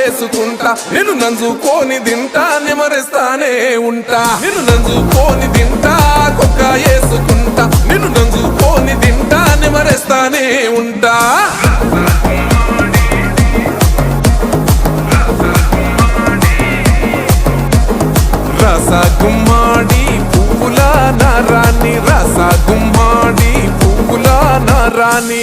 వేసుకుంటా నిన్ను నంజుకోని తింటా నిమరేస్తానే ఉంటా నిన్ను నంజుకోని తింటా కుక్క వేసుకుంటా నిన్ను నంజుకోని తింటా నిమరేస్తానే ఉంటా రస గుమ్మాడి పువ్వుల నారాణి రస గుమ్మాడి పువ్వుల నారాణి